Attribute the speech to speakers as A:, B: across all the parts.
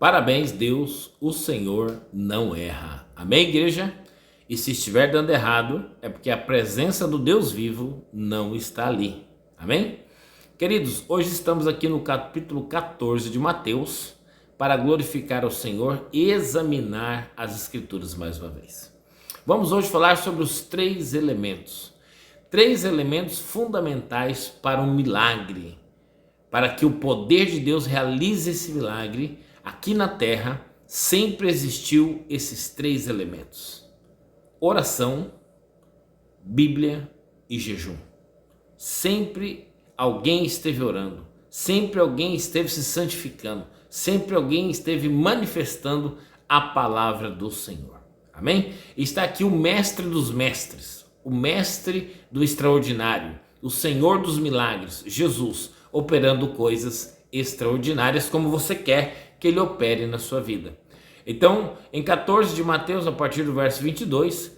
A: Parabéns, Deus, o Senhor não erra. Amém, igreja? E se estiver dando errado, é porque a presença do Deus vivo não está ali. Amém? Queridos, hoje estamos aqui no capítulo 14 de Mateus para glorificar ao Senhor e examinar as Escrituras mais uma vez. Vamos hoje falar sobre os três elementos fundamentais para um milagre, para que o poder de Deus realize esse milagre aqui na terra. Sempre existiu esses três elementos: oração, Bíblia e jejum. Sempre alguém esteve orando, sempre alguém esteve se santificando, sempre alguém esteve manifestando a palavra do Senhor. Amém? Está aqui o mestre dos mestres, o mestre do extraordinário, o Senhor dos milagres, Jesus, operando coisas extraordinárias como você quer que ele opere na sua vida. Então, em 14 de Mateus, a partir do verso 22,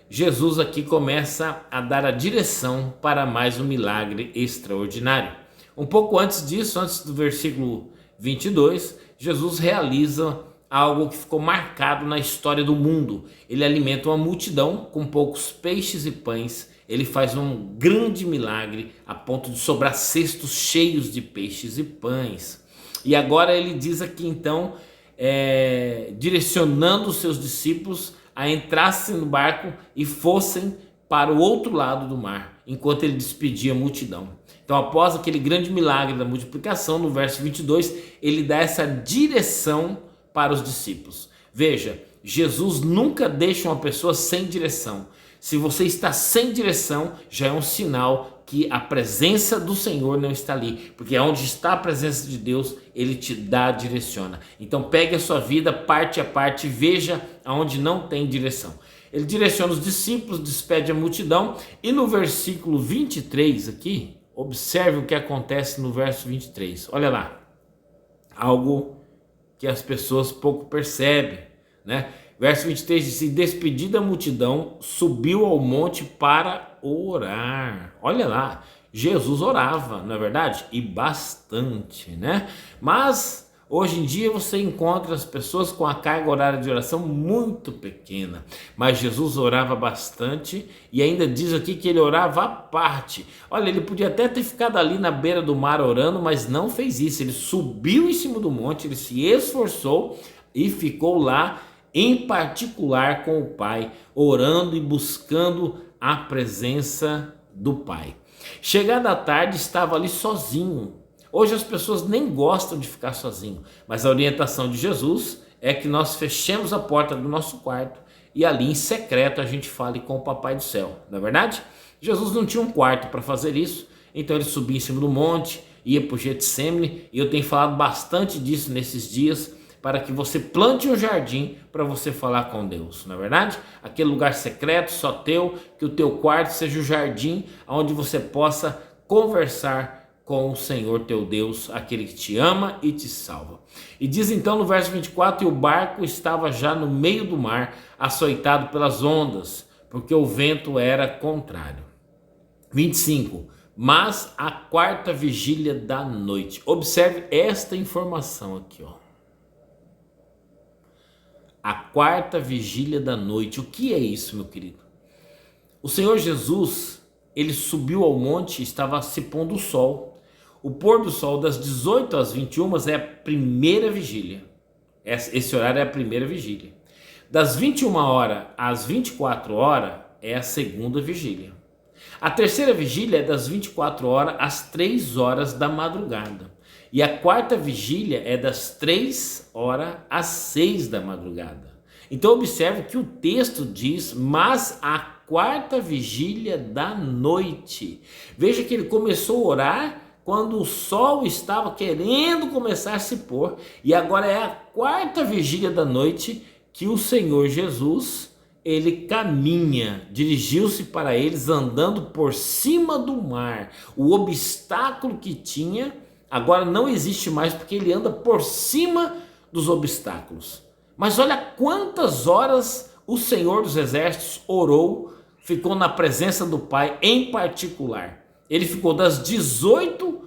A: Jesus aqui começa a dar a direção para mais um milagre extraordinário. Um pouco antes disso, antes do versículo 22, Jesus realiza algo que ficou marcado na história do mundo. Ele alimenta uma multidão com poucos peixes e pães. Ele faz um grande milagre a ponto de sobrar cestos cheios de peixes e pães. E agora ele diz aqui então, direcionando os seus discípulos a entrassem no barco e fossem para o outro lado do mar, enquanto ele despedia a multidão. Então, após aquele grande milagre da multiplicação, no verso 22, ele dá essa direção para os discípulos. Veja, Jesus nunca deixa uma pessoa sem direção. Se você está sem direção, já é um sinal que a presença do Senhor não está ali, porque onde está a presença de Deus, ele te direciona. Então pegue a sua vida parte a parte e veja aonde não tem direção. Ele direciona os discípulos, despede a multidão, e no versículo 23 aqui, observe o que acontece no verso 23. Olha lá, algo que as pessoas pouco percebem, Verso 23 diz: despedida a multidão, subiu ao monte para orar. Olha lá, Jesus orava, não é verdade? E bastante, Mas hoje em dia você encontra as pessoas com a carga horária de oração muito pequena. Mas Jesus orava bastante, e ainda diz aqui que ele orava à parte. Olha, ele podia até ter ficado ali na beira do mar orando, mas não fez isso. Ele subiu em cima do monte, ele se esforçou e ficou lá em particular com o Pai, orando e buscando a presença do Pai. Chegada a tarde, estava ali sozinho. Hoje as pessoas nem gostam de ficar sozinho, mas a orientação de Jesus é que nós fechemos a porta do nosso quarto e ali em secreto a gente fale com o Papai do Céu, não é verdade? Jesus não tinha um quarto para fazer isso, então ele subia em cima do monte, ia para o Getsemane, e eu tenho falado bastante disso nesses dias, para que você plante um jardim para você falar com Deus, não é verdade? Aquele lugar secreto, só teu, que o teu quarto seja o jardim onde você possa conversar com o Senhor teu Deus, aquele que te ama e te salva. E diz então no verso 24, e o barco estava já no meio do mar, açoitado pelas ondas, porque o vento era contrário. 25, mas a quarta vigília da noite. Observe esta informação aqui, A quarta vigília da noite. O que é isso, meu querido? O Senhor Jesus, ele subiu ao monte e estava se pondo o sol. O pôr do sol das 18 às 21 é a primeira vigília. Esse horário é a primeira vigília. Das 21 horas às 24 horas é a segunda vigília. A terceira vigília é das 24 horas às 3 horas da madrugada. E a quarta vigília é das 3 horas às 6 da madrugada. Então observe que o texto diz, mas a quarta vigília da noite. Veja que ele começou a orar quando o sol estava querendo começar a se pôr. E agora é a quarta vigília da noite que o Senhor Jesus, ele caminha, dirigiu-se para eles andando por cima do mar. O obstáculo que tinha agora não existe mais, porque ele anda por cima dos obstáculos. Mas olha quantas horas o Senhor dos Exércitos orou, ficou na presença do Pai em particular. Ele ficou das 18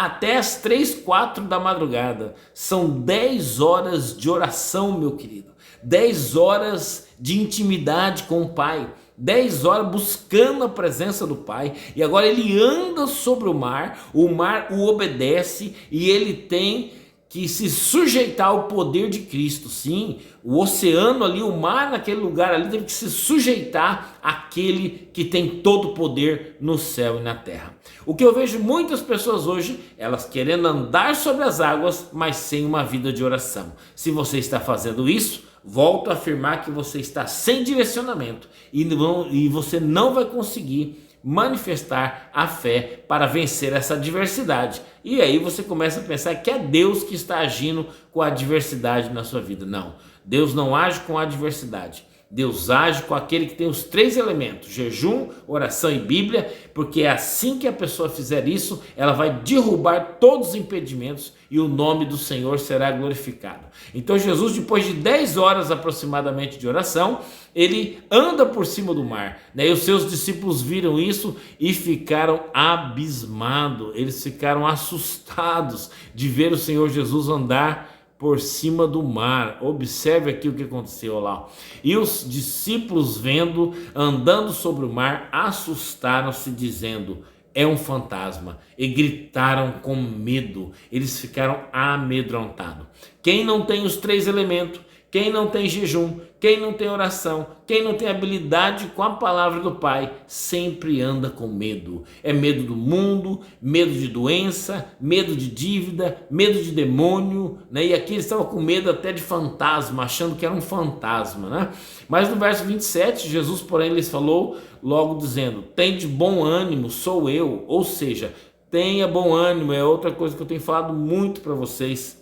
A: até as 3, 4 da madrugada. São 10 horas de oração, meu querido. 10 horas de intimidade com o Pai. 10 horas buscando a presença do Pai. E agora ele anda sobre o mar o obedece e ele tem que se sujeitar ao poder de Cristo. Sim, o oceano ali, o mar naquele lugar ali teve que se sujeitar àquele que tem todo o poder no céu e na terra. O que eu vejo muitas pessoas hoje, elas querendo andar sobre as águas, mas sem uma vida de oração. Se você está fazendo isso, volto a afirmar que você está sem direcionamento e você não vai conseguir manifestar a fé para vencer essa adversidade. E aí você começa a pensar que é Deus que está agindo com a adversidade na sua vida. Não, Deus não age com a adversidade. Deus age com aquele que tem os 3 elementos: jejum, oração e Bíblia, porque é assim que a pessoa fizer isso, ela vai derrubar todos os impedimentos e o nome do Senhor será glorificado. Então Jesus, depois de 10 horas aproximadamente de oração, ele anda por cima do mar, né? E os seus discípulos viram isso e ficaram abismados, eles ficaram assustados de ver o Senhor Jesus andar por cima do mar. Observe aqui o que aconteceu lá. E os discípulos, vendo, andando sobre o mar, assustaram-se, dizendo: é um fantasma. E gritaram com medo. Eles ficaram amedrontados. Quem não tem os 3 elementos, quem não tem jejum, quem não tem oração, quem não tem habilidade com a palavra do Pai, sempre anda com medo. É medo do mundo, medo de doença, medo de dívida, medo de demônio, né? E aqui eles estavam com medo até de fantasma, achando que era um fantasma, né? Mas no verso 27, Jesus, porém, lhes falou logo dizendo: tem de bom ânimo, sou eu. Ou seja, tenha bom ânimo. É outra coisa que eu tenho falado muito para vocês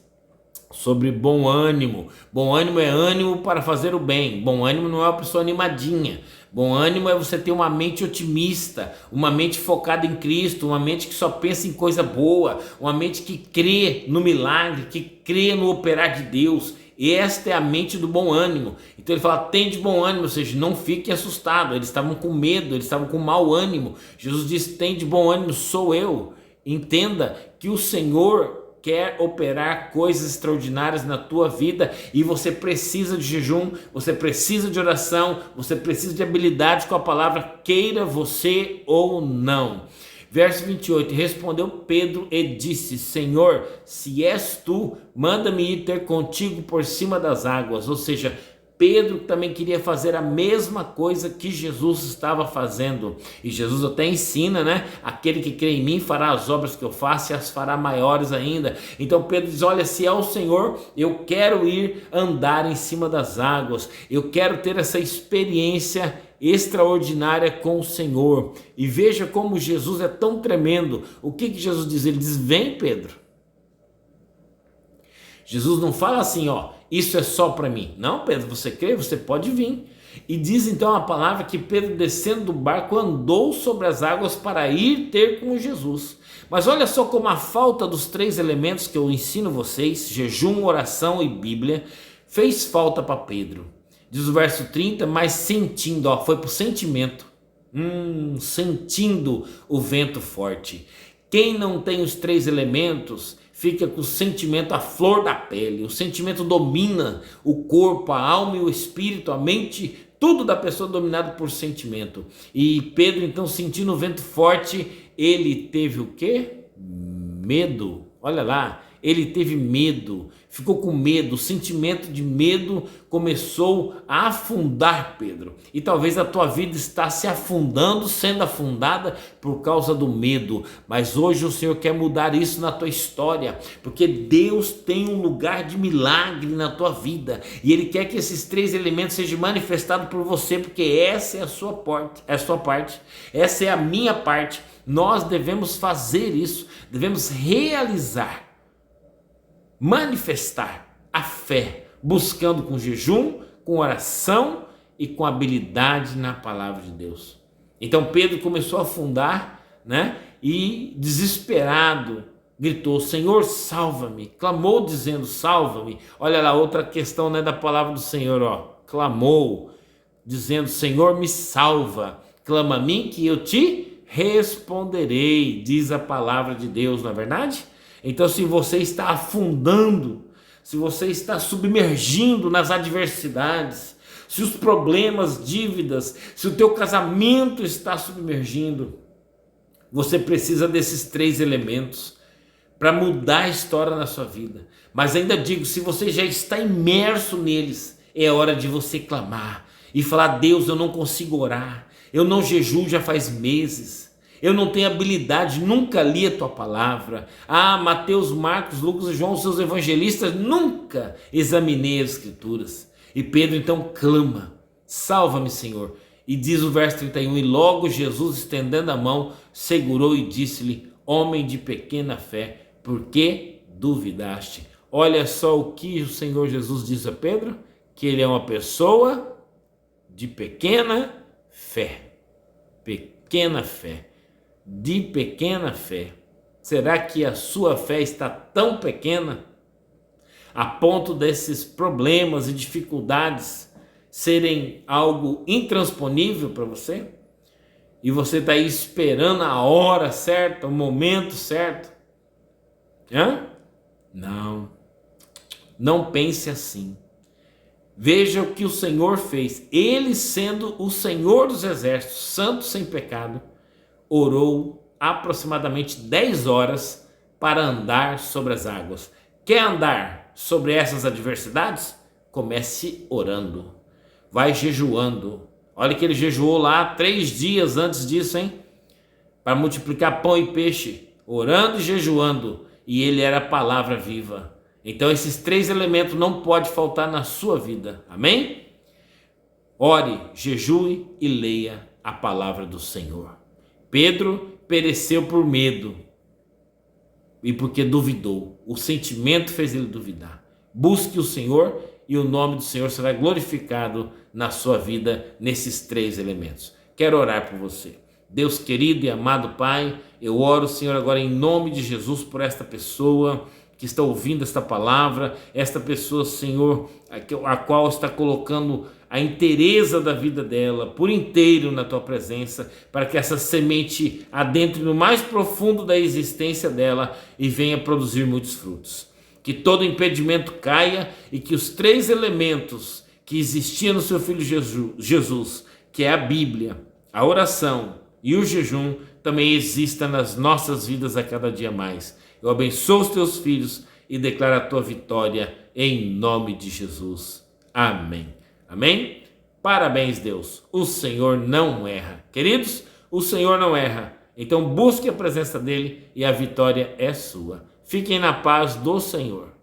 A: sobre bom ânimo. Bom ânimo é ânimo para fazer o bem. Bom ânimo não é uma pessoa animadinha. Bom ânimo é você ter uma mente otimista, uma mente focada em Cristo, uma mente que só pensa em coisa boa, uma mente que crê no milagre, que crê no operar de Deus. Esta é a mente do bom ânimo. Então ele fala: tem de bom ânimo, ou seja, não fique assustado. Eles estavam com medo, eles estavam com mau ânimo. Jesus diz: tem de bom ânimo, sou eu. Entenda que o Senhor quer operar coisas extraordinárias na tua vida e você precisa de jejum, você precisa de oração, você precisa de habilidade com a palavra, queira você ou não. Verso 28, respondeu Pedro e disse: Senhor, se és tu, manda-me ir ter contigo por cima das águas. Ou seja, Pedro também queria fazer a mesma coisa que Jesus estava fazendo. E Jesus até ensina, né? Aquele que crê em mim fará as obras que eu faço e as fará maiores ainda. Então Pedro diz: olha, se é o Senhor, eu quero ir andar em cima das águas. Eu quero ter essa experiência extraordinária com o Senhor. E veja como Jesus é tão tremendo. O que Jesus diz? Ele diz: vem, Pedro. Jesus não fala assim, ó, isso é só para mim. Não, Pedro, você crê? Você pode vir. E diz então a palavra que Pedro, descendo do barco, andou sobre as águas para ir ter com Jesus. Mas olha só como a falta dos 3 elementos que eu ensino vocês, jejum, oração e Bíblia, fez falta para Pedro. Diz o verso 30, mas sentindo, ó, foi pro sentimento, sentindo o vento forte. Quem não tem os 3 elementos fica com o sentimento à flor da pele. O sentimento domina o corpo, a alma e o espírito, a mente, tudo da pessoa dominado por sentimento. E Pedro, então, sentindo o vento forte, ele teve o quê? Medo. Olha lá, ele teve medo, ficou com medo, o sentimento de medo começou a afundar Pedro. E talvez a tua vida está se afundando, sendo afundada por causa do medo. Mas hoje o Senhor quer mudar isso na tua história, porque Deus tem um lugar de milagre na tua vida. E Ele quer que esses 3 elementos sejam manifestados por você, porque essa é a sua parte, essa é a minha parte. Nós devemos fazer isso, devemos realizar, manifestar a fé, buscando com jejum, com oração e com habilidade na palavra de Deus. Então Pedro começou a afundar, né? E desesperado gritou: Senhor, salva-me. Clamou dizendo: salva-me. Olha lá, outra questão, né, da palavra do Senhor, ó. Clamou dizendo: Senhor, me salva. Clama a mim que eu te responderei, diz a palavra de Deus, não é verdade? Então, se você está afundando, se você está submergindo nas adversidades, se os problemas, dívidas, se o teu casamento está submergindo, você precisa desses 3 elementos para mudar a história na sua vida. Mas ainda digo, se você já está imerso neles, é hora de você clamar e falar: Deus, eu não consigo orar, eu não jejuo já faz meses, eu não tenho habilidade, nunca li a tua palavra. Mateus, Marcos, Lucas e João, seus evangelistas, nunca examinei as escrituras. E Pedro então clama: salva-me, Senhor. E diz o verso 31, e logo Jesus, estendendo a mão, segurou e disse-lhe: homem de pequena fé, por que duvidaste? Olha só o que o Senhor Jesus diz a Pedro, que ele é uma pessoa de pequena fé. Pequena fé. De pequena fé. Será que a sua fé está tão pequena a ponto desses problemas e dificuldades serem algo intransponível para você? E você está aí esperando a hora certa, o momento certo? Não pense assim. Veja o que o Senhor fez. Ele, sendo o Senhor dos exércitos, santo sem pecado, orou aproximadamente 10 horas para andar sobre as águas. Quer andar sobre essas adversidades? Comece orando. Vai jejuando. Olha que ele jejuou lá 3 dias antes disso, hein? Para multiplicar pão e peixe. Orando e jejuando. E ele era a palavra viva. Então esses 3 elementos não podem faltar na sua vida. Amém? Ore, jejue e leia a palavra do Senhor. Pedro pereceu por medo e porque duvidou. O sentimento fez ele duvidar. Busque o Senhor e o nome do Senhor será glorificado na sua vida nesses 3 elementos. Quero orar por você. Deus querido e amado Pai, eu oro, Senhor, agora em nome de Jesus por esta pessoa que está ouvindo esta palavra, esta pessoa, Senhor, a qual está colocando a inteireza da vida dela por inteiro na tua presença, para que essa semente adentre no mais profundo da existência dela e venha produzir muitos frutos. Que todo impedimento caia e que os 3 elementos que existiam no seu Filho Jesus, que é a Bíblia, a oração e o jejum, também exista nas nossas vidas a cada dia mais. Eu abençoo os teus filhos e declaro a tua vitória em nome de Jesus. Amém. Amém? Parabéns, Deus. O Senhor não erra. Queridos, o Senhor não erra. Então busque a presença dele e a vitória é sua. Fiquem na paz do Senhor.